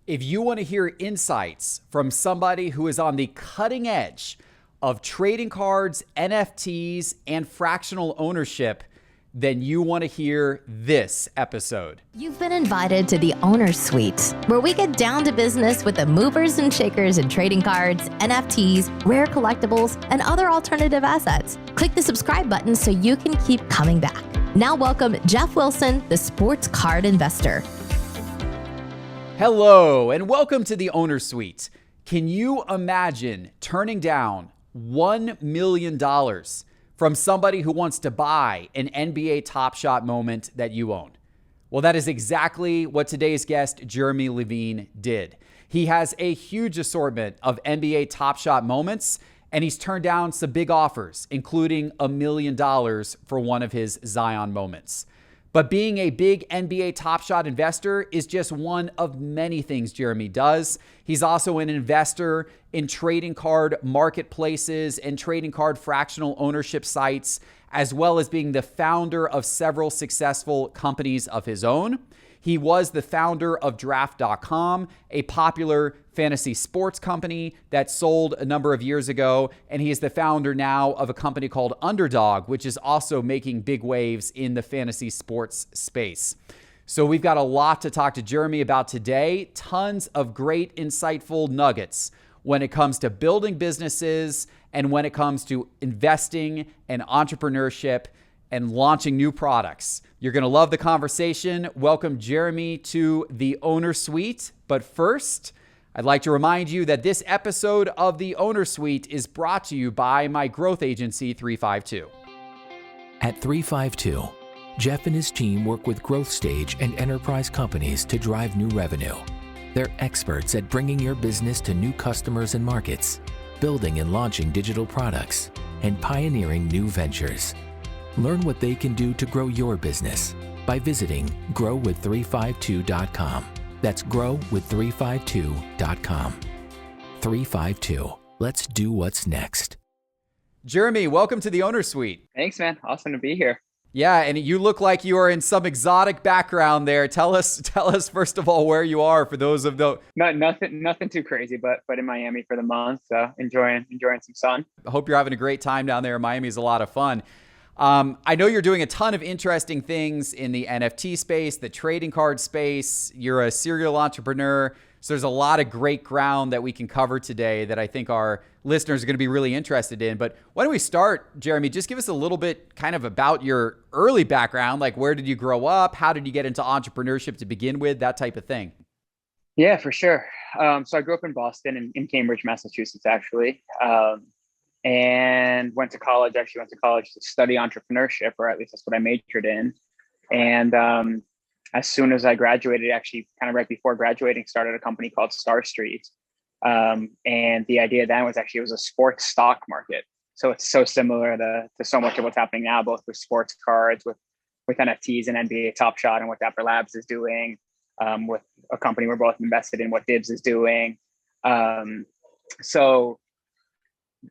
If you want to hear insights from somebody who is on the cutting edge of trading cards, NFTs, and fractional ownership, then you want to hear this episode. You've been invited to the Owner Suite, where we get down to business with the movers and shakers in trading cards, NFTs, rare collectibles, and other alternative assets. Click the subscribe button so you can keep coming back. Now welcome Geoff Wilson, the sports card investor. Hello, and welcome to the Owner Suite. Can you imagine turning down $1 million from somebody who wants to buy an NBA Top Shot moment that you own? Well, that is exactly what today's guest, Jeremy Levine, did. He has a huge assortment of NBA Top Shot moments, and he's turned down some big offers, including $1 million for one of his Zion moments. But being a big NBA Top Shot investor is just one of many things Jeremy does. He's also an investor in trading card marketplaces and trading card fractional ownership sites, as well as being the founder of several successful companies of his own. He was the founder of Draft.com, a popular fantasy sports company that sold a number of years ago. And he is the founder now of a company called Underdog, which is also making big waves in the fantasy sports space. So we've got a lot to talk to Jeremy about today. Tons of great, insightful nuggets when it comes to building businesses and when it comes to investing and entrepreneurship and launching new products. You're going to love the conversation. Welcome, Jeremy, to the Owner Suite. But first, I'd like to remind you that this episode of the Owner Suite is brought to you by my growth agency, 352. At 352, Geoff and his team work with growth stage and enterprise companies to drive new revenue. They're experts at bringing your business to new customers and markets, building and launching digital products, and pioneering new ventures. Learn what they can do to grow your business by visiting growwith352.com. That's growwith352.com. 352. Let's do what's next. Jeremy, welcome to the Owner Suite. Thanks, man. Awesome to be here. Yeah, and you look like you are in some exotic background there. Tell us first of all where you are for those of the Nothing too crazy, but in Miami for the month. Enjoying some sun. I hope you're having a great time down there. Miami is a lot of fun. I know you're doing a ton of interesting things in the NFT space, the trading card space. You're a serial entrepreneur. So there's a lot of great ground that we can cover today that I think our listeners are going to be really interested in. But why don't we start, Jeremy? Just give us a little bit kind of about your early background. Like, where did you grow up? How did you get into entrepreneurship to begin with? That type of thing. Yeah, for sure. So I grew up in Boston, in Cambridge, Massachusetts, actually. And went to college to study entrepreneurship, or at least that's what I majored in. And as soon as I graduated, actually kind of right before graduating, started a company called Star Street. And the idea then was it was a sports stock market. So it's so similar to so much of what's happening now, both with sports cards, with NFTs and NBA Top Shot, and what Dapper Labs is doing, with a company we're both invested in, what Dibs is doing. So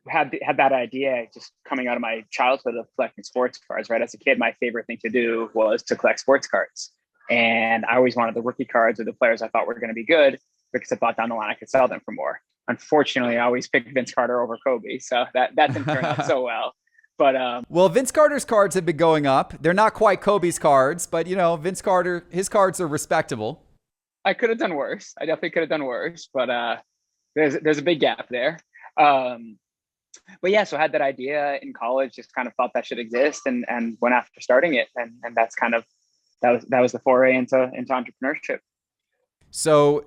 had that idea just coming out of my childhood of collecting sports cards, right? As a kid, my favorite thing to do was to collect sports cards. And I always wanted the rookie cards or the players I thought were going to be good because I thought down the line I could sell them for more. Unfortunately, I always picked Vince Carter over Kobe. So that didn't turn out so well. But well, Vince Carter's cards have been going up. They're not quite Kobe's cards, but Vince Carter, his cards are respectable. I could have done worse. I definitely could have done worse, but there's a big gap there. But yeah, so I had that idea in college, just kind of thought that should exist, and went after starting it. And that's kind of, that was the foray into entrepreneurship. So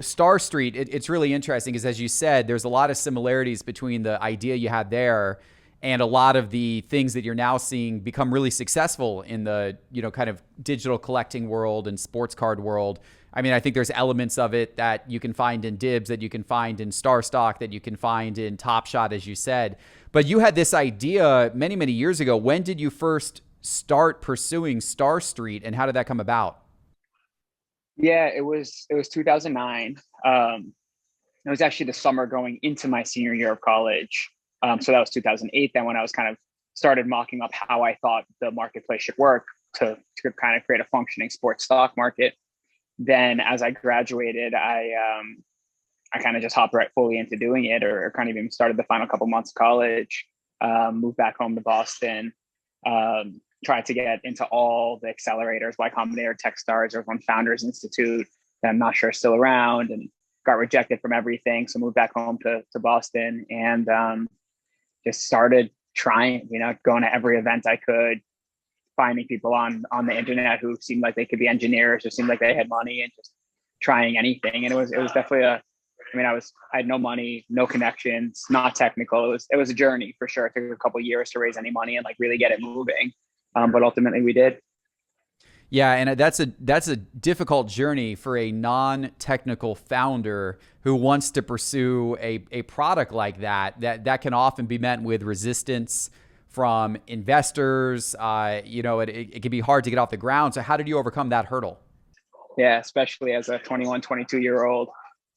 Star Street, it's really interesting because, as you said, there's a lot of similarities between the idea you had there and a lot of the things that you're now seeing become really successful in the, kind of digital collecting world and sports card world. I mean, I think there's elements of it that you can find in Dibs, that you can find in Star Stock, that you can find in Top Shot, as you said. But you had this idea many, many years ago. When did you first start pursuing Star Street, and how did that come about? Yeah, it was 2009. It was actually the summer going into my senior year of college. So that was 2008. Then when I was kind of started mocking up how I thought the marketplace should work to kind of create a functioning sports stock market. then as I graduated, I kind of just hopped right fully into doing it, or kind of even started the final couple months of college, moved back home to Boston, tried to get into all the accelerators, Y Combinator, Techstars, or one Founders Institute that I'm not sure is still around, and got rejected from everything. So moved back home to Boston, and just started trying, going to every event I could, finding people on the internet who seemed like they could be engineers or seemed like they had money, and just trying anything. And it was definitely I had no money, no connections, not technical. It was a journey for sure. It took a couple of years to raise any money and like really get it moving. But ultimately we did. Yeah, and that's a difficult journey for a non-technical founder who wants to pursue a product like that can often be met with resistance from investors. It can be hard to get off the ground. So how did you overcome that hurdle? Yeah, especially as a 21, 22-year-old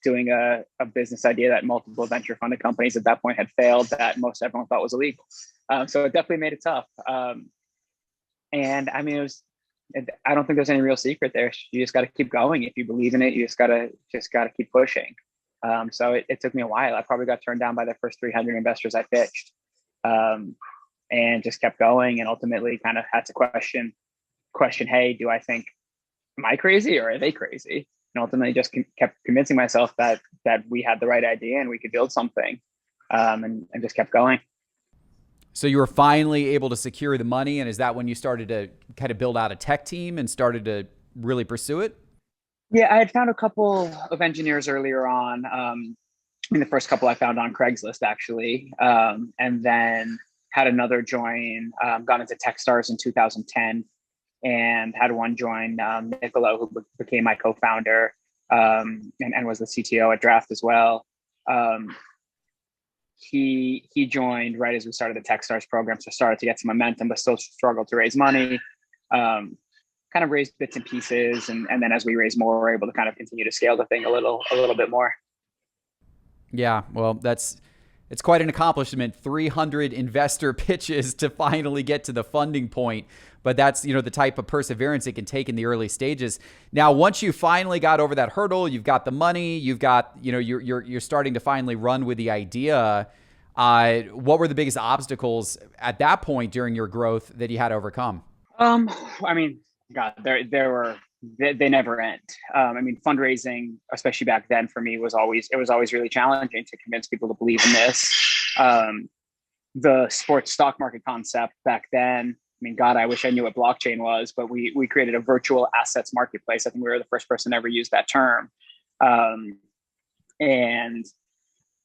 doing a business idea that multiple venture funded companies at that point had failed, that most everyone thought was illegal. So it definitely made it tough. And I mean, I don't think there's any real secret there. You just got to keep going. If you believe in it, you just got to keep pushing. So it took me a while. I probably got turned down by the first 300 investors I pitched, and just kept going. And ultimately kind of had to question, hey, am I crazy or are they crazy? And ultimately just kept convincing myself that we had the right idea and we could build something, and just kept going. So you were finally able to secure the money, and is that when you started to kind of build out a tech team and started to really pursue it? Yeah, I had found a couple of engineers earlier on. The first couple I found on Craigslist, actually, and then had another join, got into Techstars in 2010, and had one join, Niccolo, who became my co-founder, and was the CTO at Draft as well. He joined right as we started the Techstars program, so started to get some momentum, but still struggled to raise money. Kind of raised bits and pieces, and then as we raised more, we're able to kind of continue to scale the thing a little bit more. Yeah, well, it's quite an accomplishment. 300 investor pitches to finally get to the funding point. But that's, the type of perseverance it can take in the early stages. Now, once you finally got over that hurdle, you've got the money, you've got, you're starting to finally run with the idea. What were the biggest obstacles at that point during your growth that you had to overcome? God, they never end. Fundraising, especially back then for me, was always really challenging to convince people to believe in this. The sports stock market concept back then, God, I wish I knew what blockchain was, but we created a virtual assets marketplace. I think we were the first person to ever use that term. And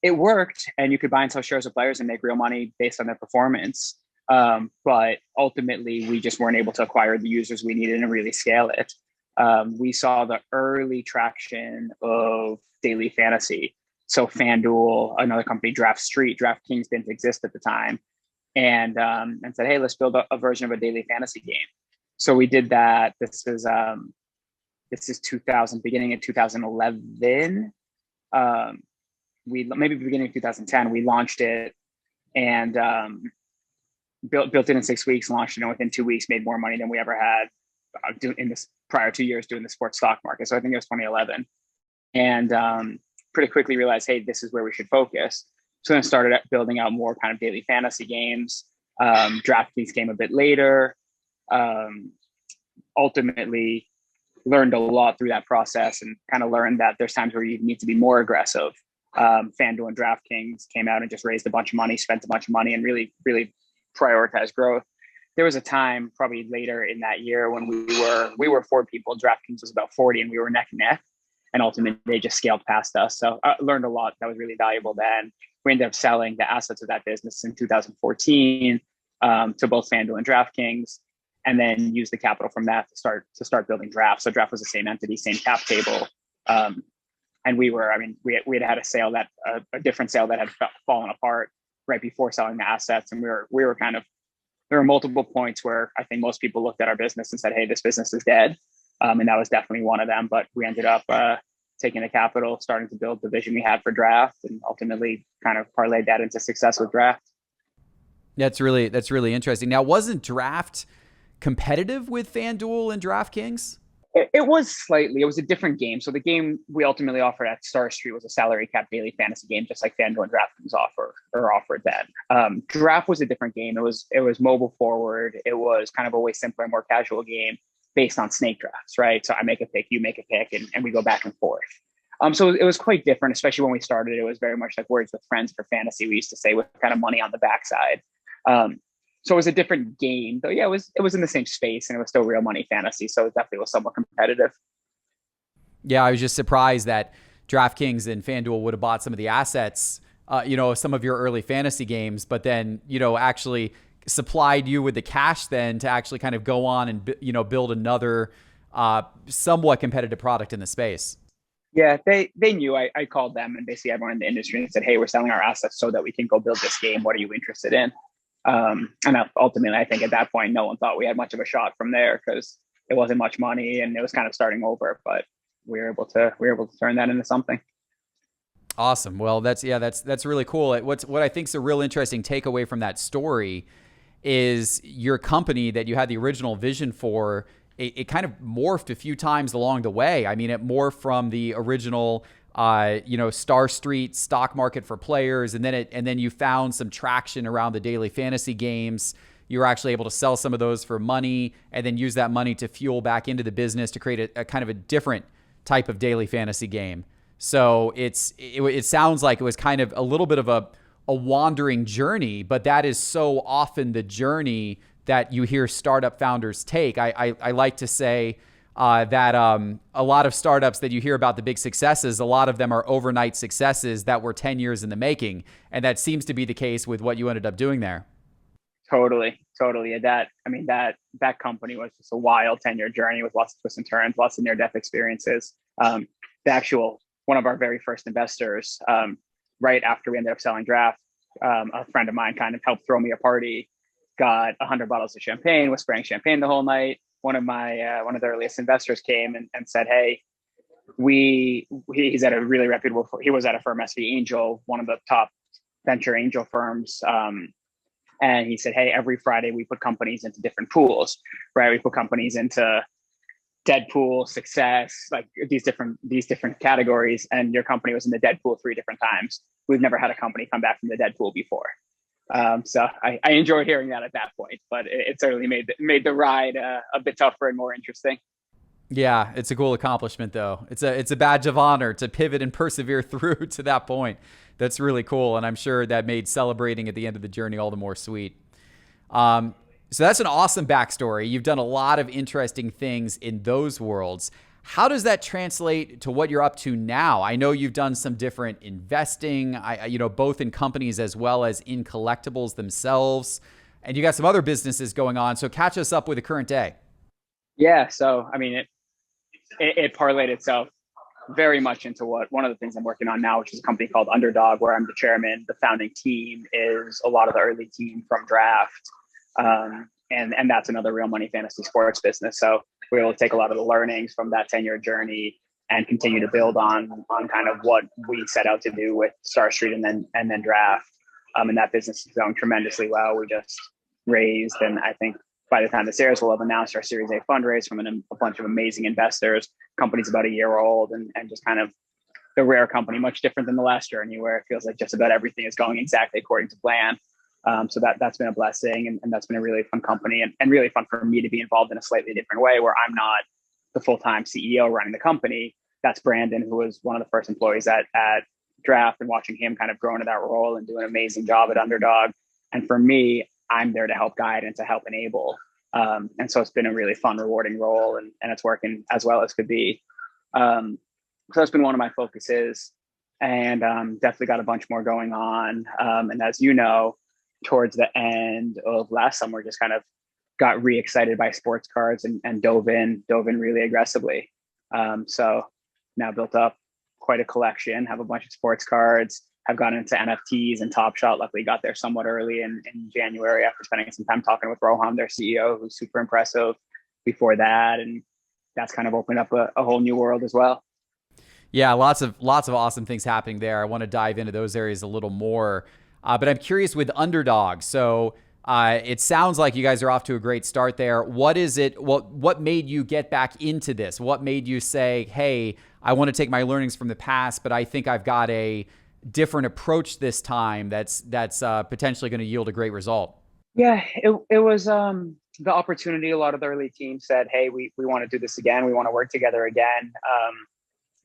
it worked, and you could buy and sell shares of players and make real money based on their performance. But ultimately, we just weren't able to acquire the users we needed and really scale it. We saw the early traction of daily fantasy. So FanDuel, another company, DraftKings didn't exist at the time, and said, hey, let's build a version of a daily fantasy game. So we did that. This is 2000, beginning of 2011. Maybe beginning of 2010, we launched it, and built it in 6 weeks, launched it, and within 2 weeks made more money than we ever had in this prior 2 years doing the sports stock market. So I think it was 2011, and pretty quickly realized, hey, this is where we should focus. So then started building out more kind of daily fantasy games. DraftKings came a bit later. Ultimately learned a lot through that process, and kind of learned that there's times where you need to be more aggressive. FanDuel and DraftKings came out and just raised a bunch of money, spent a bunch of money, and really, really prioritized growth. There was a time probably later in that year when we were 4 people, DraftKings was about 40, and we were neck and neck, and ultimately they just scaled past us. So I learned a lot that was really valuable then. We ended up selling the assets of that business in 2014 to both FanDuel and DraftKings, and then used the capital from that to start building Draft. So Draft was the same entity, same cap table. And we had a sale a different sale that had fallen apart right before selling the assets. And we were kind of, there were multiple points where I think most people looked at our business and said, hey, this business is dead. And that was definitely one of them. But we ended up taking the capital, starting to build the vision we had for Draft, and ultimately kind of parlayed that into success with Draft. That's really interesting. Now, wasn't Draft competitive with FanDuel and DraftKings? It was slightly, it was a different game. So the game we ultimately offered at Star Street was a salary cap daily fantasy game, just like FanDuel and DraftKings offered then. Draft was a different game. It was mobile forward. It was kind of a way simpler, more casual game based on snake drafts, right? So I make a pick, you make a pick, and we go back and forth. So it was quite different, especially when we started. It was very much like Words with Friends for fantasy. We used to say with kind of money on the backside. So it was a different game, though. Yeah, it was in the same space, and it was still real money fantasy. So it definitely was somewhat competitive. Yeah, I was just surprised that DraftKings and FanDuel would have bought some of the assets, some of your early fantasy games, but then, actually supplied you with the cash then to actually kind of go on and, build another somewhat competitive product in the space. Yeah, they knew. I called them and basically everyone in the industry and said, hey, we're selling our assets so that we can go build this game. What are you interested in? And ultimately, I think at that point, no one thought we had much of a shot from there because it wasn't much money and it was kind of starting over. But we were able to turn that into something. Awesome. Well, that's really cool. What I think is a real interesting takeaway from that story is your company that you had the original vision for. It kind of morphed a few times along the way. I mean, it morphed from the original Star Street stock market for players. And then you found some traction around the daily fantasy games. You were actually able to sell some of those for money and then use that money to fuel back into the business to create a kind of a different type of daily fantasy game. So it sounds like it was kind of a little bit of a wandering journey, but that is so often the journey that you hear startup founders take. I like to say that a lot of startups that you hear about the big successes, a lot of them are overnight successes that were 10 years in the making. And that seems to be the case with what you ended up doing there. Totally. That company was just a wild 10-year journey with lots of twists and turns, lots of near-death experiences. One of our very first investors, right after we ended up selling Draft, a friend of mine kind of helped throw me a party, got 100 bottles of champagne, was spraying champagne the whole night. One of the earliest investors came and said, hey, he's at a really reputable, he was at a firm, SV Angel, one of the top venture angel firms. And he said, hey, every Friday we put companies into different pools, right? We put companies into Deadpool, Success, like these different categories. And your company was in the Deadpool 3 different times. We've never had a company come back from the Deadpool before. So I enjoyed hearing that at that point, but it certainly made the ride a bit tougher and more interesting. Yeah, it's a cool accomplishment, though. It's a badge of honor to pivot and persevere through to that point. That's really cool, and I'm sure that made celebrating at the end of the journey all the more sweet. So that's an awesome backstory. You've done a lot of interesting things in those worlds. How does that translate to what you're up to now? I know you've done some different investing, both in companies as well as in collectibles themselves, and you got some other businesses going on. So catch us up with the current day. Yeah, so I mean, it parlayed itself very much into one of the things I'm working on now, which is a company called Underdog, where I'm the chairman. The founding team is a lot of the early team from Draft, and that's another real money fantasy sports business. So we're able to take a lot of the learnings from that 10-year journey and continue to build on kind of what we set out to do with Star Street and then Draft. And that business is going tremendously well. We just raised, and I think by the time this airs, we'll have announced our Series A fundraise from a bunch of amazing investors. Company's about a year old and just kind of the rare company, much different than the last journey where it feels like just about everything is going exactly according to plan. So that's been a blessing, and that's been a really fun company and really fun for me to be involved in a slightly different way where I'm not the full-time CEO running the company. That's Brandon, who was one of the first employees at Draft, and watching him kind of grow into that role and do an amazing job at Underdog. And for me, I'm there to help guide and to help enable. And so it's been a really fun, rewarding role, and it's working as well as could be. So that's been one of my focuses, and definitely got a bunch more going on. And as you know, towards the end of last summer, just kind of got re-excited by sports cards and dove in really aggressively. So now built up quite a collection, have a bunch of sports cards, have gone into NFTs and Top Shot. Luckily got there somewhat early in January after spending some time talking with Rohan, their CEO, who's super impressive before that. And that's kind of opened up a whole new world as well. Yeah, lots of awesome things happening there. I want to dive into those areas a little more. But I'm curious with Underdog. So It sounds like you guys are off to a great start there. What is it? What made you get back into this? What made you say, hey, I want to take my learnings from the past, but I think I've got a different approach this time that's potentially going to yield a great result? Yeah, it was the opportunity. A lot of the early teams said, hey, we want to do this again. We want to work together again.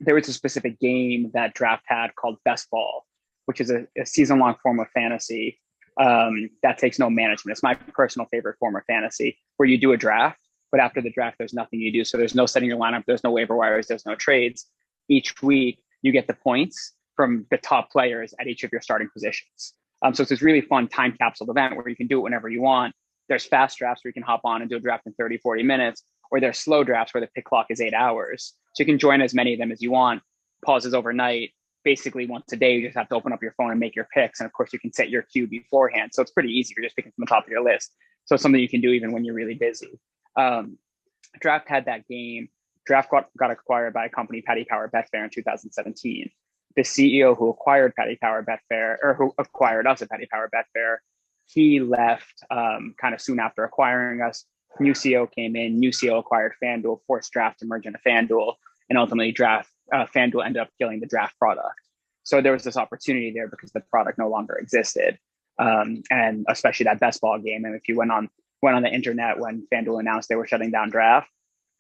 There was a specific game that Draft had called Best Ball, which is a season-long form of fantasy that takes no management. It's my personal favorite form of fantasy, where you do a draft, but after the draft, there's nothing you do. So there's no setting your lineup, there's no waiver wires, there's no trades. Each week, you get the points from the top players at each of your starting positions. So it's this really fun time capsule event where you can do it whenever you want. There's fast drafts where you can hop on and do a draft in 30, 40 minutes, or there's slow drafts where the pick clock is 8 hours. So you can join as many of them as you want, pauses overnight. Basically, once a day, you just have to open up your phone and make your picks. And of course, you can set your queue beforehand. So it's pretty easy. You're just picking from the top of your list. So it's something you can do even when you're really busy. Draft had that game. Draft got acquired by a company, Paddy Power Betfair, in 2017. The CEO who acquired Paddy Power Betfair, or who acquired us at Paddy Power Betfair, he left kind of soon after acquiring us. New CEO came in, new CEO acquired FanDuel, forced Draft to merge into FanDuel, and ultimately FanDuel ended up killing the Draft product. So there was this opportunity there because the product no longer existed. And especially that best ball game. And if you went on the internet when FanDuel announced they were shutting down Draft,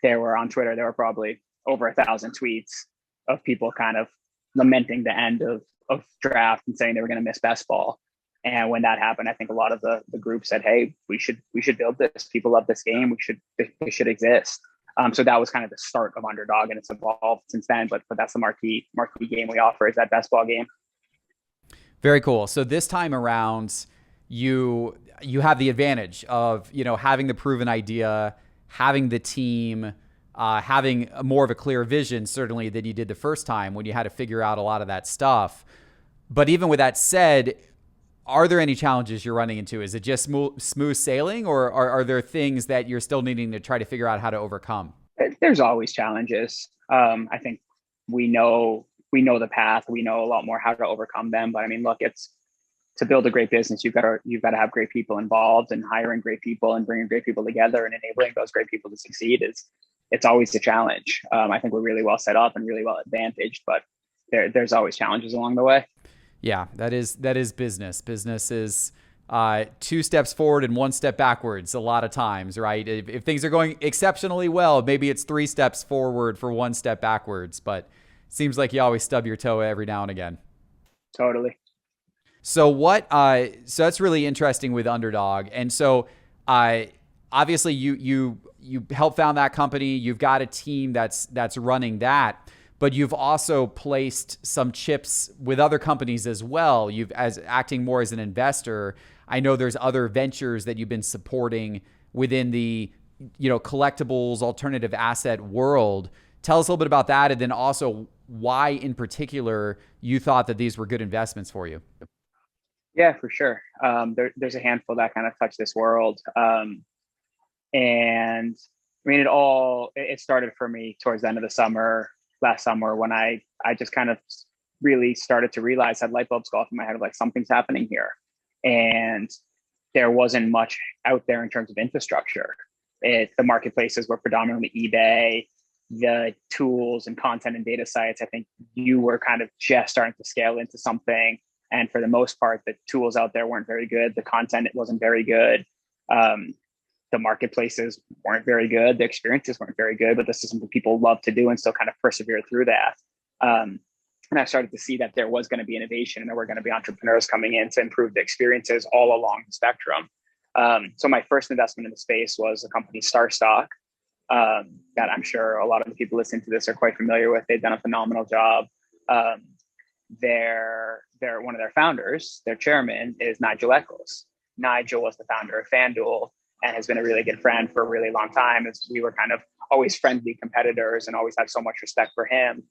on Twitter, there were probably over 1,000 tweets of people kind of lamenting the end of Draft and saying they were going to miss best ball. And when that happened, I think a lot of the group said, hey, we should build this. People love this game. They should exist. So that was kind of the start of Underdog, and it's evolved since then. But that's the marquee game we offer, is that best ball game. Very cool. So this time around, you have the advantage of, having the proven idea, having the team, having more of a clear vision, certainly, than you did the first time when you had to figure out a lot of that stuff. But even with that said, are there any challenges you're running into? Is it just smooth sailing, or are there things that you're still needing to try to figure out how to overcome? There's always challenges. I think we know the path. We know a lot more how to overcome them. But I mean, look, it's to build a great business, you've got to have great people involved, and hiring great people and bringing great people together and enabling those great people to succeed it's always a challenge. I think we're really well set up and really well advantaged, but there's always challenges along the way. Yeah, that is business. Business is 2 steps forward and 1 step backwards a lot of times, right? If things are going exceptionally well, maybe it's 3 steps forward for 1 step backwards, but it seems like you always stub your toe every now and again. Totally. So so that's really interesting with Underdog. And so obviously you helped found that company. You've got a team that's running that. But you've also placed some chips with other companies as well. As acting more as an investor. I know there's other ventures that you've been supporting within the collectibles, alternative asset world. Tell us a little bit about that, and then also why in particular you thought that these were good investments for you. Yeah, for sure. There's a handful that kind of touch this world. And I mean, it started for me towards the end of the last summer, when I just kind of really started to realize, had light bulbs go off in my head of like, something's happening here. And there wasn't much out there in terms of infrastructure. The marketplaces were predominantly eBay, the tools and content and data sites. I think you were kind of just starting to scale into something. And for the most part, the tools out there weren't very good. The content, it wasn't very good. The marketplaces weren't very good. The experiences weren't very good, but this is something people love to do and still kind of persevere through that. And I started to see that there was going to be innovation, and there were going to be entrepreneurs coming in to improve the experiences all along the spectrum. So my first investment in the space was a company, Starstock, that I'm sure a lot of the people listening to this are quite familiar with. They've done a phenomenal job. They're one of their founders, their chairman, is Nigel Eccles. Nigel was the founder of FanDuel and has been a really good friend for a really long time, as we were kind of always friendly competitors and always had so much respect for him.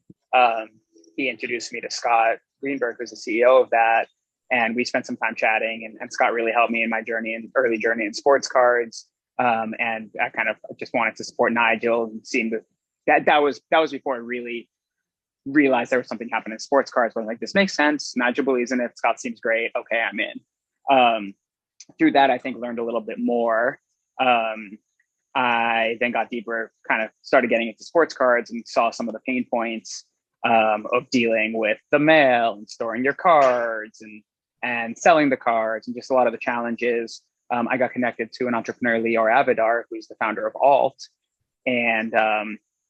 He introduced me to Scott Greenberg, who's the CEO of that. And we spent some time chatting, and Scott really helped me in my early journey in sports cards. And I kind of just wanted to support Nigel, and seeing that was before I really realized there was something happening in sports cards where I'm like, this makes sense. Nigel believes in it. Scott seems great. Okay, I'm in. through that, I think learned a little bit more. I then got deeper, kind of started getting into sports cards and saw some of the pain points of dealing with the mail and storing your cards and selling the cards and just a lot of the challenges. I got connected to an entrepreneur, Leo Avidar, who's the founder of Alt, and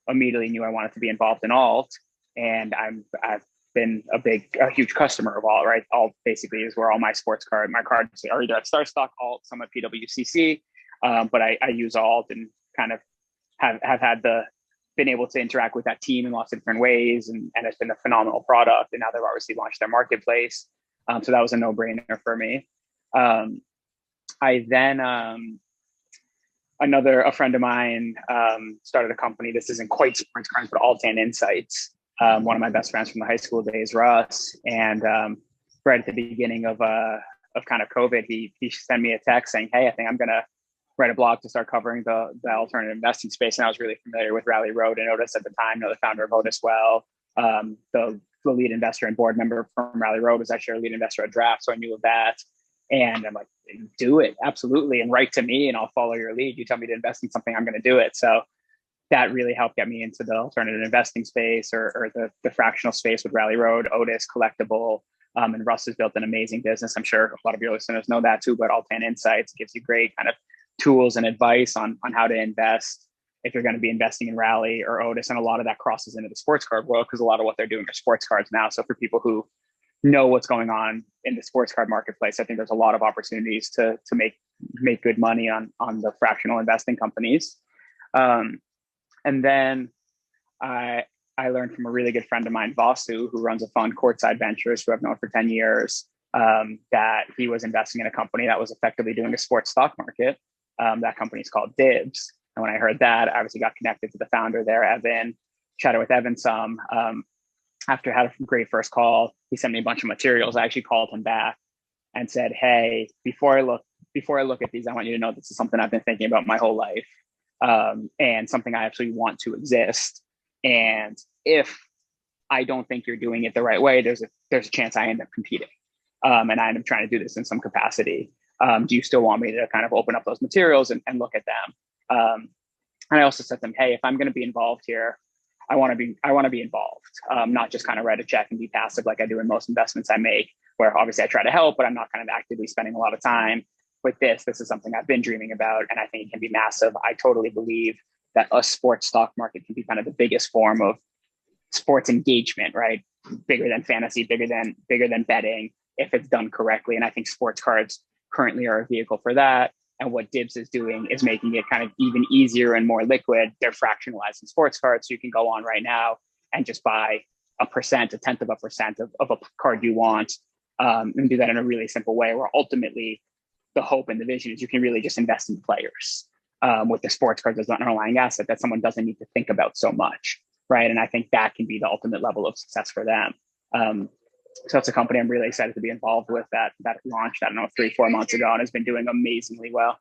immediately knew I wanted to be involved in Alt. And I've been a huge customer of Alt, right? Alt basically is where all my cards are either at StarStock, Alt, some at PWCC, but I use Alt and kind of have been able to interact with that team in lots of different ways, and it's been a phenomenal product. And now they've obviously launched their marketplace, so that was a no-brainer for me. I then a friend of mine started a company. This isn't quite sports cards, but Altan Insights. One of my best friends from the high school days, Russ, and right at the beginning of kind of COVID, he sent me a text saying, "Hey, I think I'm gonna write a blog to start covering the alternative investing space." And I was really familiar with Rally Road and Otis at the time. Know the founder of Otis well. The lead investor and board member from Rally Road was actually our lead investor at Draft, so I knew of that. And I'm like, do it, absolutely, and write to me, and I'll follow your lead. You tell me to invest in something, I'm going to do it. So that really helped get me into the alternative investing space or the fractional space with Rally Road, Otis, Collectible, and Russ has built an amazing business. I'm sure a lot of your listeners know that too, but Altan Insights gives you great kind of tools and advice on how to invest if you're going to be investing in Rally or Otis. And a lot of that crosses into the sports card world because a lot of what they're doing are sports cards now. So for people who know what's going on in the sports card marketplace, I think there's a lot of opportunities to make good money on the fractional investing companies. And then I learned from a really good friend of mine, Vasu, who runs a fund, Courtside Ventures, who I've known for 10 years, that he was investing in a company that was effectively doing a sports stock market. That company is called Dibs. And when I heard that, I obviously got connected to the founder there, Evan, chatted with Evan some. After I had a great first call, he sent me a bunch of materials. I actually called him back and said, "Hey, before I look at these, I want you to know this is something I've been thinking about my whole life, and something I actually want to exist. And if I don't think you're doing it the right way, there's a chance I end up competing, and I end up trying to do this in some capacity. Do you still want me to kind of open up those materials and look at them?" And I also said to them, "Hey, if I'm going to be involved here, I want to be involved, not just kind of write a check and be passive like I do in most investments I make, where obviously I try to help, but I'm not kind of actively spending a lot of time with this. This is something I've been dreaming about, and I think it can be massive. I totally believe that a sports stock market can be kind of the biggest form of sports engagement, right? Bigger than fantasy, bigger than betting, if it's done correctly. And I think sports cards currently are a vehicle for that. And what Dibs is doing is making it kind of even easier and more liquid. They're fractionalizing sports cards. So you can go on right now and just buy a tenth of a percent of a card you want, and do that in a really simple way, where ultimately the hope and the vision is you can really just invest in players with the sports cards as an underlying asset that someone doesn't need to think about so much, right? And I think that can be the ultimate level of success for them. So it's a company I'm really excited to be involved with that launched, I don't know, 3-4 months ago, and has been doing amazingly well.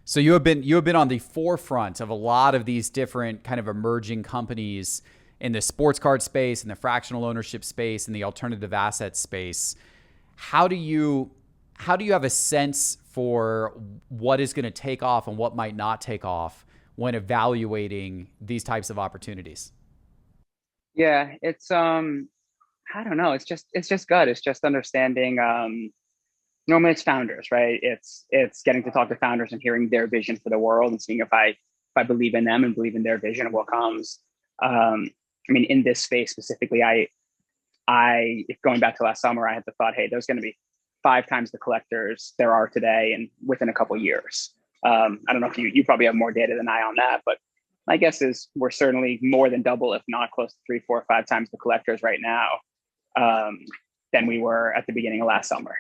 So you have been on the forefront of a lot of these different kind of emerging companies in the sports card space, in the fractional ownership space, in the alternative asset space. How do you have a sense for what is going to take off and what might not take off when evaluating these types of opportunities? Yeah, it's I don't know. It's just good. It's just understanding. Normally it's founders, right? It's getting to talk to founders and hearing their vision for the world and seeing if I believe in them and believe in their vision of what comes. I mean, in this space specifically, if going back to last summer, I had the thought, hey, there's going to be 5 times the collectors there are today, and within a couple of years. I don't know if you probably have more data than I on that, but my guess is we're certainly more than double, if not close to 3, 4, 5 times the collectors right now than we were at the beginning of last summer.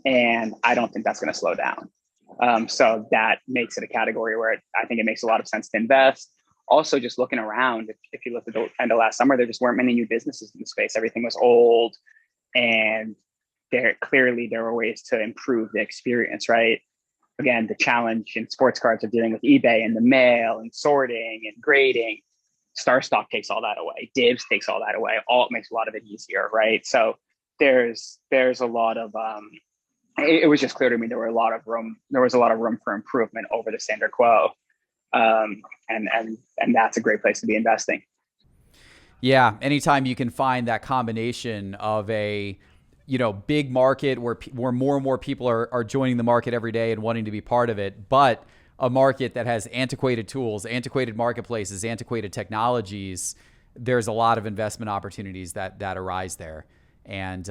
And I don't think that's going to slow down. So that makes it a category where I think it makes a lot of sense to invest. Also, just looking around, if you look at the end of last summer, there just weren't many new businesses in the space. Everything was old, and there were ways to improve the experience, right? Again, the challenge in sports cards of dealing with eBay and the mail and sorting and grading. StarStock takes all that away. Dibs takes all that away. Alt makes a lot of it easier, right? So there's a lot of it was just clear to me there was a lot of room for improvement over the standard quo. And that's a great place to be investing. Yeah, anytime you can find that combination of a, big market where more and more people are joining the market every day and wanting to be part of it, but a market that has antiquated tools, antiquated marketplaces, antiquated technologies, there's a lot of investment opportunities that arise there. And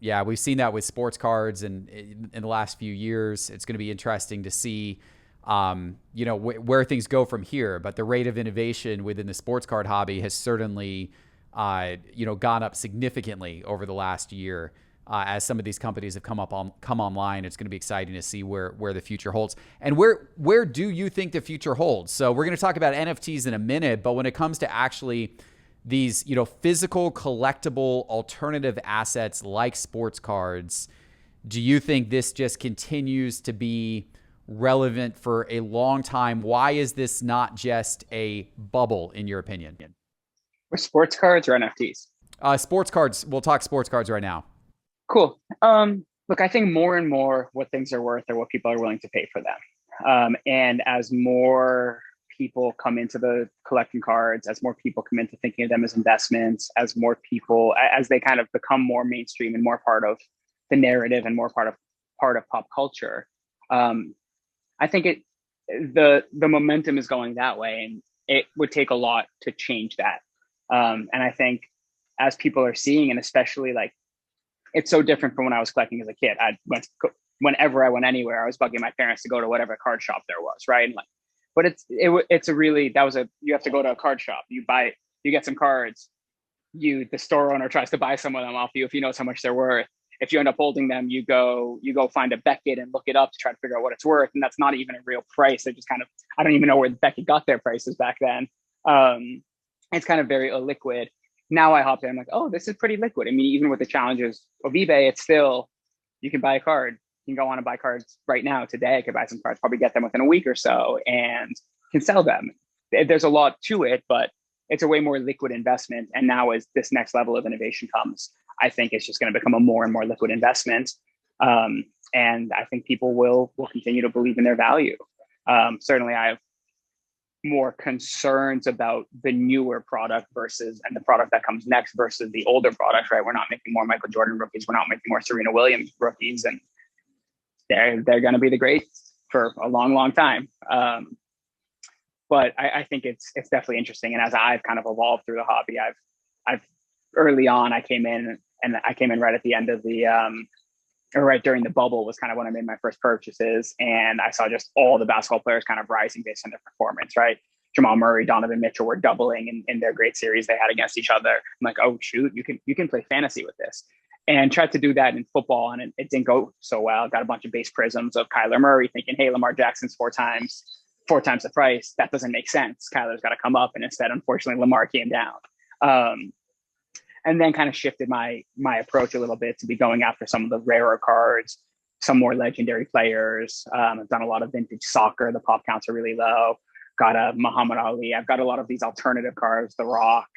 yeah, we've seen that with sports cards and in the last few years. It's going to be interesting to see where things go from here. But the rate of innovation within the sports card hobby has certainly, gone up significantly over the last year. As some of these companies have come online, it's going to be exciting to see where the future holds. And where do you think the future holds? So we're going to talk about NFTs in a minute, but when it comes to actually these, physical collectible alternative assets like sports cards, do you think this just continues to be relevant for a long time? Why is this not just a bubble, in your opinion? With sports cards or NFTs? Sports cards. We'll talk sports cards right now. Cool. Look, I think more and more what things are worth are what people are willing to pay for them. And as more people come into the collecting cards, as more people come into thinking of them as investments, as they kind of become more mainstream and more part of the narrative and more part of pop culture, I think the momentum is going that way, and it would take a lot to change that. And I think as people are seeing, and especially like, it's so different from when I was collecting as a kid. Whenever I went anywhere, I was bugging my parents to go to whatever card shop there was, right? And but you have to go to a card shop. You get some cards. The store owner tries to buy some of them off you if he knows how much they're worth. If you end up holding them, you go find a Beckett and look it up to try to figure out what it's worth. And that's not even a real price. They just I don't even know where Beckett got their prices back then. It's kind of very illiquid. Now I hop in, I'm like, oh, this is pretty liquid. I mean, even with the challenges of eBay, it's still, you can buy a card. You can go on and buy cards right now. Today, I could buy some cards, probably get them within a week or so and can sell them. There's a lot to it, but it's a way more liquid investment. And now as this next level of innovation comes, I think it's just going to become a more and more liquid investment. And I think people will continue to believe in their value. Certainly, I have more concerns about the newer product and the product that comes next versus the older product, right? We're not making more Michael Jordan rookies. We're not making more Serena Williams rookies, and they're going to be the greats for a long, long time. But I think it's definitely interesting. And as I've kind of evolved through the hobby, I've early on, I came in right at the end of or right during the bubble was kind of when I made my first purchases. And I saw just all the basketball players kind of rising based on their performance, right? Jamal Murray, Donovan Mitchell were doubling in their great series they had against each other. I'm like, oh, shoot, you can play fantasy with this. And tried to do that in football, and it didn't go so well. Got a bunch of base prisms of Kyler Murray thinking, hey, Lamar Jackson's four times the price. That doesn't make sense. Kyler's got to come up. And instead, unfortunately, Lamar came down. And then kind of shifted my approach a little bit to be going after some of the rarer cards, some more legendary players. I've done a lot of vintage soccer. The pop counts are really low. Got a Muhammad Ali. I've got a lot of these alternative cards, the Rock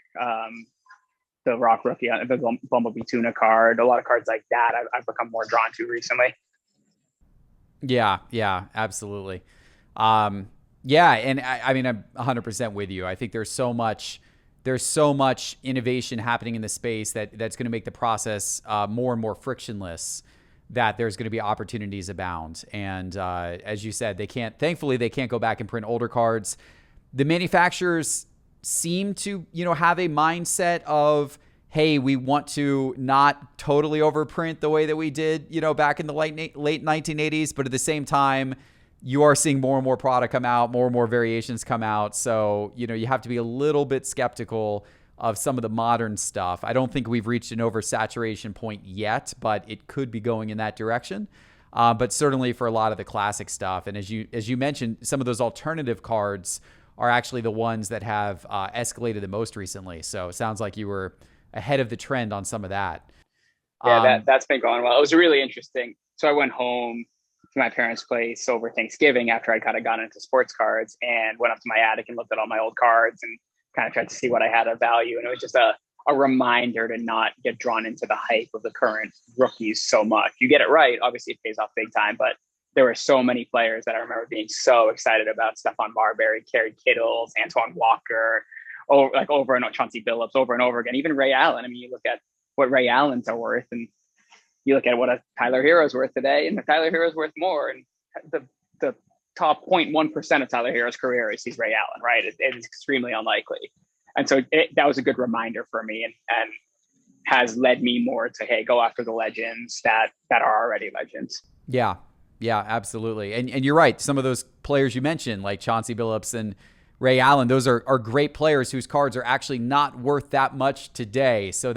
rookie, the Bumblebee Tuna card, a lot of cards like that I've become more drawn to recently. Yeah, absolutely. Yeah, and I mean, I'm 100% with you. I think there's so much innovation happening in the space that's going to make the process more and more frictionless, that there's going to be opportunities abound. And as you said, thankfully they can't go back and print older cards. The manufacturers seem to, have a mindset of, hey, we want to not totally overprint the way that we did, back in the late 1980s. But at the same time, you are seeing more and more product come out, more and more variations come out. So, you have to be a little bit skeptical of some of the modern stuff. I don't think we've reached an oversaturation point yet, but it could be going in that direction. But certainly for a lot of the classic stuff. And as you mentioned, some of those alternative cards are actually the ones that have escalated the most recently. So it sounds like you were ahead of the trend on some of that. Yeah, that's been going well. It was really interesting. So I went home to my parents' place over Thanksgiving after I kind of got into sports cards, and went up to my attic and looked at all my old cards and kind of tried to see what I had of value. And it was just a a reminder to not get drawn into the hype of the current rookies so much. You get it right, obviously it pays off big time, but there were so many players that I remember being so excited about: Stephon Marbury, Kerry Kittles, Antoine Walker, over and Chauncey Billups, over and over again. Even Ray Allen. I mean, you look at what Ray Allen's are worth, and you look at what a Tyler Hero's worth today, and the Tyler Hero's worth more. And the top 0.1% of Tyler Hero's career is he's Ray Allen, right? It is extremely unlikely. And so that was a good reminder for me, and has led me more to, hey, go after the legends that are already legends. Yeah. Yeah, absolutely. And you're right. Some of those players you mentioned, like Chauncey Billups and Ray Allen, those are great players whose cards are actually not worth that much today. So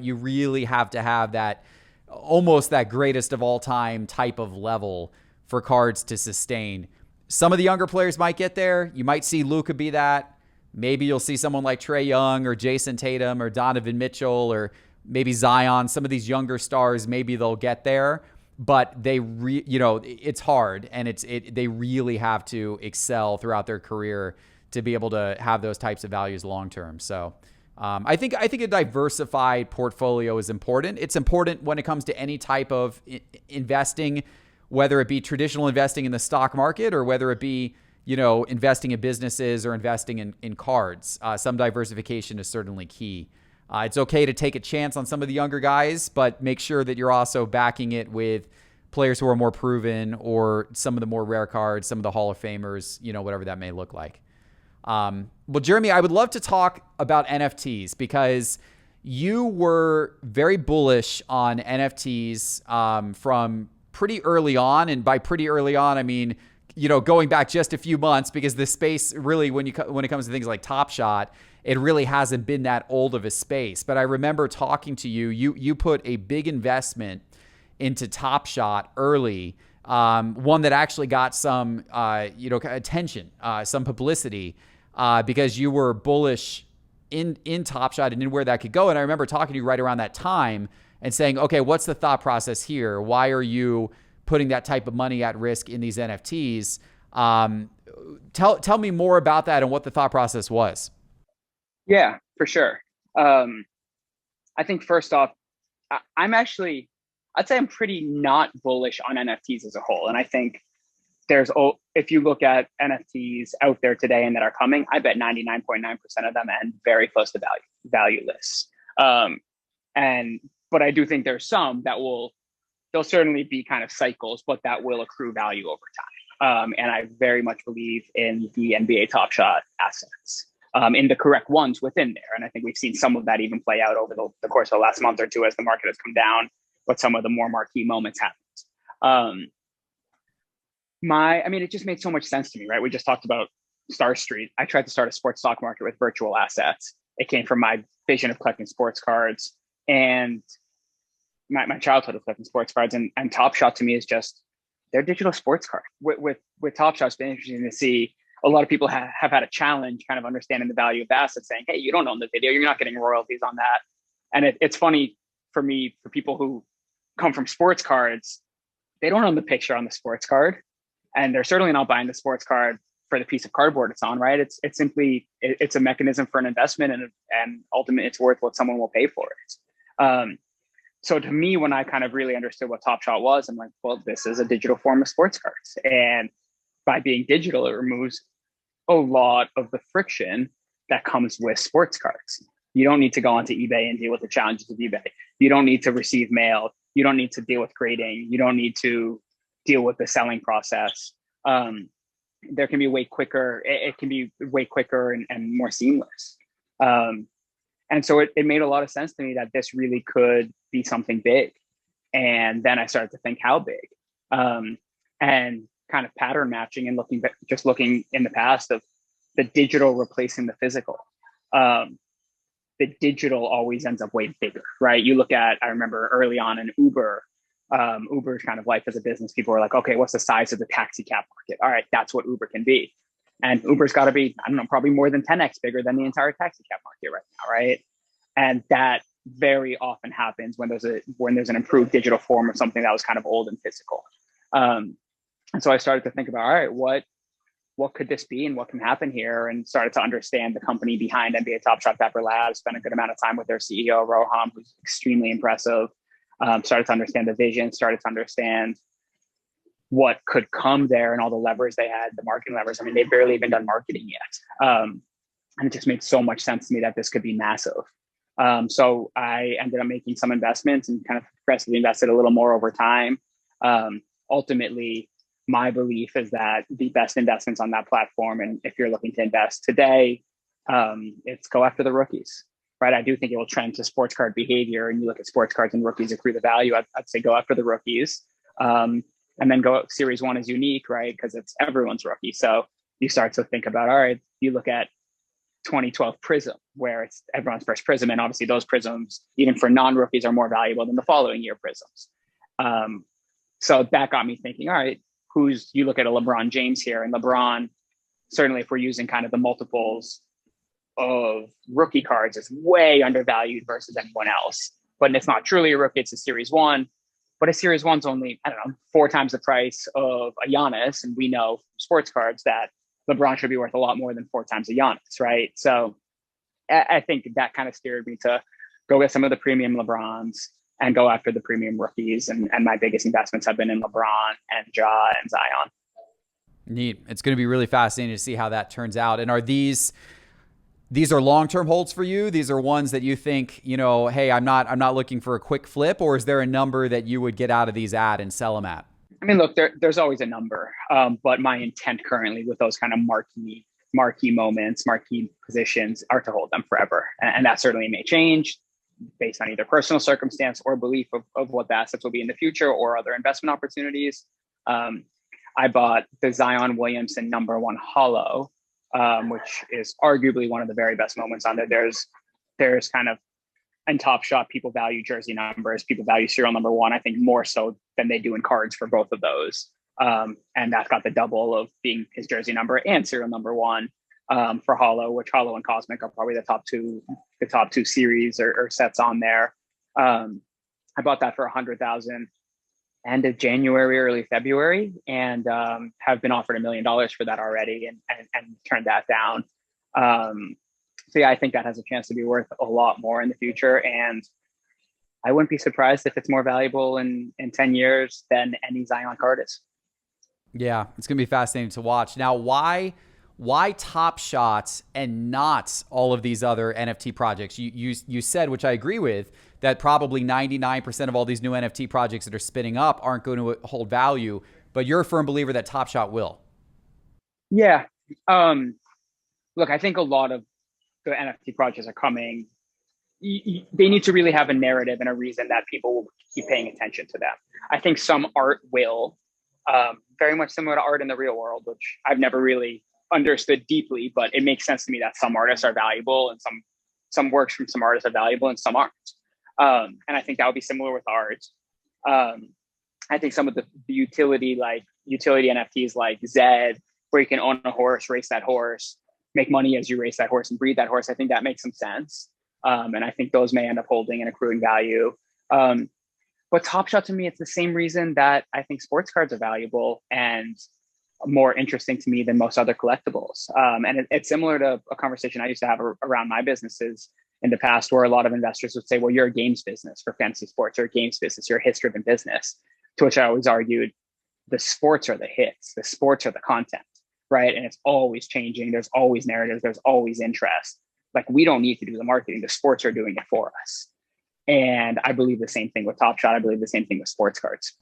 you really have to have that, almost that greatest of all time type of level for cards to sustain. Some of the younger players might get there. You might see Luka be that. Maybe you'll see someone like Trae Young or Jason Tatum or Donovan Mitchell or maybe Zion. Some of these younger stars, maybe they'll get there, but it's hard, and they really have to excel throughout their career to be able to have those types of values long term. So I think a diversified portfolio is important. It's important when it comes to any type of investing, whether it be traditional investing in the stock market or whether it be investing in businesses or investing in cards. Some diversification is certainly key. It's okay to take a chance on some of the younger guys, but make sure that you're also backing it with players who are more proven, or some of the more rare cards, some of the Hall of Famers, whatever that may look like. Well, Jeremy, I would love to talk about NFTs, because you were very bullish on NFTs from pretty early on. And by pretty early on, I mean, going back just a few months, because the space really, when it comes to things like Top Shot, it really hasn't been that old of a space. But I remember talking to you put a big investment into Top Shot early, one that actually got some, attention, some publicity, because you were bullish in Top Shot and in where that could go. And I remember talking to you right around that time and saying, okay, what's the thought process here? Why are you putting that type of money at risk in these NFTs? Tell me more about that and what the thought process was. Yeah, for sure. I think first off, I'd say I'm pretty not bullish on NFTs as a whole. And I think if you look at NFTs out there today and that are coming, I bet 99.9% of them end very close to valueless. But I do think there's some that there'll certainly be kind of cycles, but that will accrue value over time. And I very much believe in the NBA Top Shot assets, in the correct ones within there. And I think we've seen some of that even play out over the course of the last month or two as the market has come down, but some of the more marquee moments happened. It just made so much sense to me, right? We just talked about Star Street. I tried to start a sports stock market with virtual assets. It came from my vision of collecting sports cards and my childhood of collecting sports cards, and Top Shot to me is just their digital sports card. With Top Shot, it's been interesting to see a lot of people have had a challenge kind of understanding the value of assets, saying, hey, you don't own the video, you're not getting royalties on that. And it's funny for me, for people who come from sports cards, they don't own the picture on the sports card, and they're certainly not buying the sports card for the piece of cardboard it's on, right? It's simply a mechanism for an investment, and ultimately it's worth what someone will pay for it. So to me, when I kind of really understood what Top Shot was, I'm like, well, this is a digital form of sports cards. And by being digital, it removes a lot of the friction that comes with sports cards. You don't need to go onto eBay and deal with the challenges of eBay. You don't need to receive mail. You don't need to deal with grading. You don't need to deal with the selling process. There can be way quicker. It can be way quicker and more seamless. And so it made a lot of sense to me that this really could be something big. And then I started to think how big, and kind of pattern matching and looking in the past of the digital replacing the physical. The digital always ends up way bigger, right? I remember early on in Uber's kind of life as a business, people were like, okay, what's the size of the taxi cab market? All right, that's what Uber can be. And Uber's got to be, I don't know, probably more than 10x bigger than the entire taxi cab market right now, right? And that very often happens when there's an improved digital form of something that was kind of old and physical. And so I started to think about, all right, what what could this be and what can happen here, and started to understand the company behind NBA Top Shot, Dapper Labs. Spent a good amount of time with their CEO, Roham, who's extremely impressive. Started to understand the vision, started to understand what could come there and all the levers they had, the marketing levers. I mean, they've barely even done marketing yet. And it just made so much sense to me that this could be massive. So I ended up making some investments and kind of progressively invested a little more over time. Ultimately, my belief is that the best investments on that platform, and if you're looking to invest today, it's go after the rookies, right? I do think it will trend to sports card behavior, and you look at sports cards and rookies accrue the value. I'd say go after the rookies, and then go Series 1 is unique, right? Because it's everyone's rookie. So you start to think about, all right, you look at 2012 Prism, where it's everyone's first Prism, and obviously those Prisms, even for non-rookies, are more valuable than the following year Prisms. So that got me thinking, all right, you look at a LeBron James here, and LeBron, certainly if we're using kind of the multiples of rookie cards, is way undervalued versus anyone else. But it's not truly a rookie, it's a Series 1. But a Series 1's only, 4 times the price of a Giannis. And we know from sports cards that LeBron should be worth a lot more than 4 times a Giannis, right? So I think that kind of steered me to go get some of the premium LeBrons and go after the premium rookies. And my biggest investments have been in LeBron and Ja and Zion. Neat. It's going to be really fascinating to see how that turns out. And are these are long-term holds for you? These are ones that you think, hey, I'm not looking for a quick flip, or is there a number that you would get out of these at and sell them at? I mean, look, there's always a number, but my intent currently with those kind of marquee moments, marquee positions, are to hold them forever. And that certainly may change based on either personal circumstance or belief of what the assets will be in the future or other investment opportunities. I bought the Zion Williamson #1 Holo, which is arguably one of the very best moments on there. There's kind of, in Top Shot, people value jersey numbers, people value serial number 1, I think more so than they do in cards for both of those. And that's got the double of being his jersey number and serial number 1 for Holo, which Holo and Cosmic are probably the top two series or sets on there. I bought that for $100,000 end of January, early February, and have been offered $1 million for that already and turned that down. So yeah, I think that has a chance to be worth a lot more in the future. And I wouldn't be surprised if it's more valuable in 10 years than any Zion card is. Yeah, it's going to be fascinating to watch. Now, why Top Shot and not all of these other NFT projects? You said, which I agree with, that probably 99% of all these new NFT projects that are spinning up aren't going to hold value, but you're a firm believer that Top Shot will. Yeah. Look, I think a lot of the NFT projects are coming. They need to really have a narrative and a reason that people will keep paying attention to them. I think some art will, very much similar to art in the real world, which I've never really understood deeply, but it makes sense to me that some artists are valuable and some works from some artists are valuable and some aren't. And I think that would be similar with art. I think some of the utility NFTs like Zed, where you can own a horse, race that horse, make money as you race that horse and breed that horse, I think that makes some sense. And I think those may end up holding and accruing value. But Top Shot, to me, it's the same reason that I think sports cards are valuable and more interesting to me than most other collectibles. And it's similar to a conversation I used to have around my businesses in the past, where a lot of investors would say, well, you're a games business for fantasy sports, or a games business, you're a hits-driven business. To which I always argued, the sports are the hits, the sports are the content, right? And it's always changing. There's always narratives. There's always interest. Like, we don't need to do the marketing. The sports are doing it for us. And I believe the same thing with Top Shot. I believe the same thing with sports cards.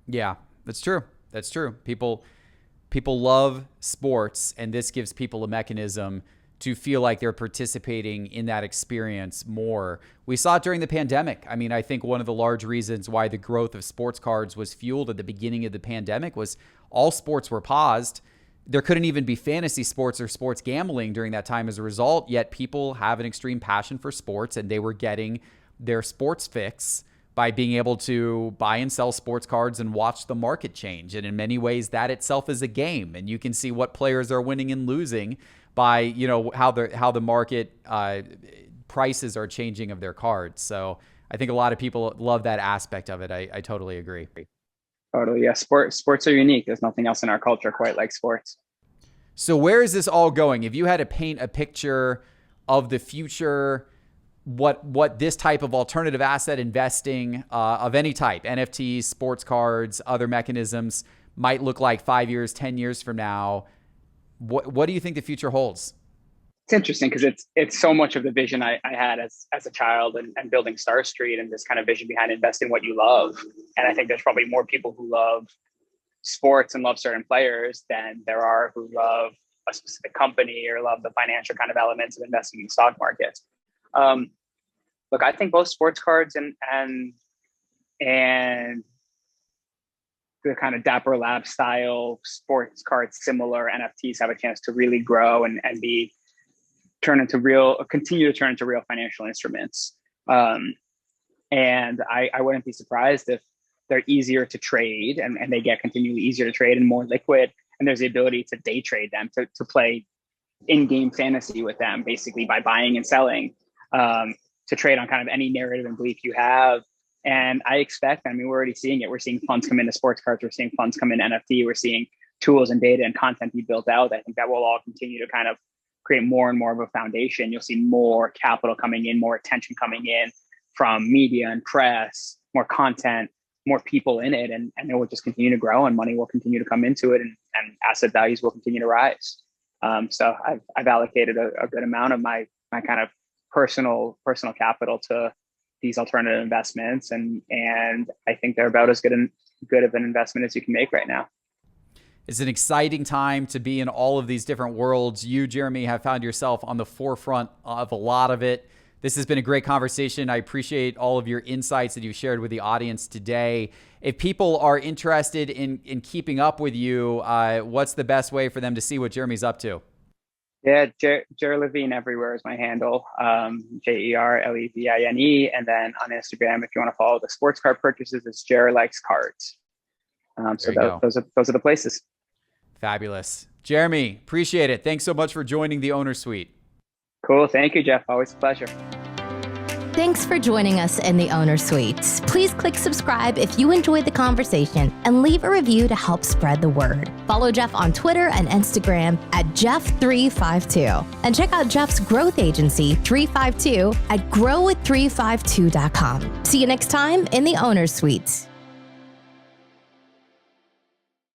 Yeah, that's true. That's true. People love sports, and this gives people a mechanism to feel like they're participating in that experience more. We saw it during the pandemic. I mean, I think one of the large reasons why the growth of sports cards was fueled at the beginning of the pandemic was all sports were paused. There couldn't even be fantasy sports or sports gambling during that time as a result, yet people have an extreme passion for sports, and they were getting their sports fix by being able to buy and sell sports cards and watch the market change. And in many ways, that itself is a game, and you can see what players are winning and losing by, how the market prices are changing of their cards. So I think a lot of people love that aspect of it. I totally agree. Totally. Yeah. Sports are unique. There's nothing else in our culture quite like sports. So where is this all going? If you had to paint a picture of the future, what this type of alternative asset investing of any type, NFTs, sports cards, other mechanisms, might look like 5 years, 10 years from now, what do you think the future holds? It's interesting because it's so much of the vision I had as a child and building Star Street, and this kind of vision behind invest in what you love. And I think there's probably more people who love sports and love certain players than there are who love a specific company or love the financial kind of elements of investing in the stock market. Look, I think both sports cards and the kind of Dapper Lab style sports cards, similar NFTs, have a chance to really grow and continue to turn into real financial instruments. And I wouldn't be surprised if they're easier to trade and they get continually easier to trade and more liquid. And there's the ability to day trade them, to play in-game fantasy with them, basically by buying and selling, to trade on kind of any narrative and belief you have. And I expect, we're already seeing it. We're seeing funds come into sports cards. We're seeing funds come in NFT. We're seeing tools and data and content be built out. I think that will all continue to kind of create more and more of a foundation. You'll see more capital coming in, more attention coming in from media and press, more content, more people in it. And it will just continue to grow, and money will continue to come into it, and asset values will continue to rise. So I've allocated a good amount of my kind of personal capital to these alternative investments. And I think they're about as good of an investment as you can make right now. It's an exciting time to be in all of these different worlds. You, Jeremy, have found yourself on the forefront of a lot of it. This has been a great conversation. I appreciate all of your insights that you shared with the audience today. If people are interested in keeping up with you, what's the best way for them to see what Jeremy's up to? Yeah, Jer Levine everywhere is my handle. JerLevine. And then on Instagram, if you want to follow the sports card purchases, it's Jer Likes Cards. So those are the places. Fabulous. Jeremy, appreciate it. Thanks so much for joining the Owner Suite. Cool. Thank you, Geoff. Always a pleasure. Thanks for joining us in the Owner Suite. Please click subscribe if you enjoyed the conversation, and leave a review to help spread the word. Follow Geoff on Twitter and Instagram at Geoff352. And check out Geoff's growth agency, 352, at growwith352.com. See you next time in the Owner Suite.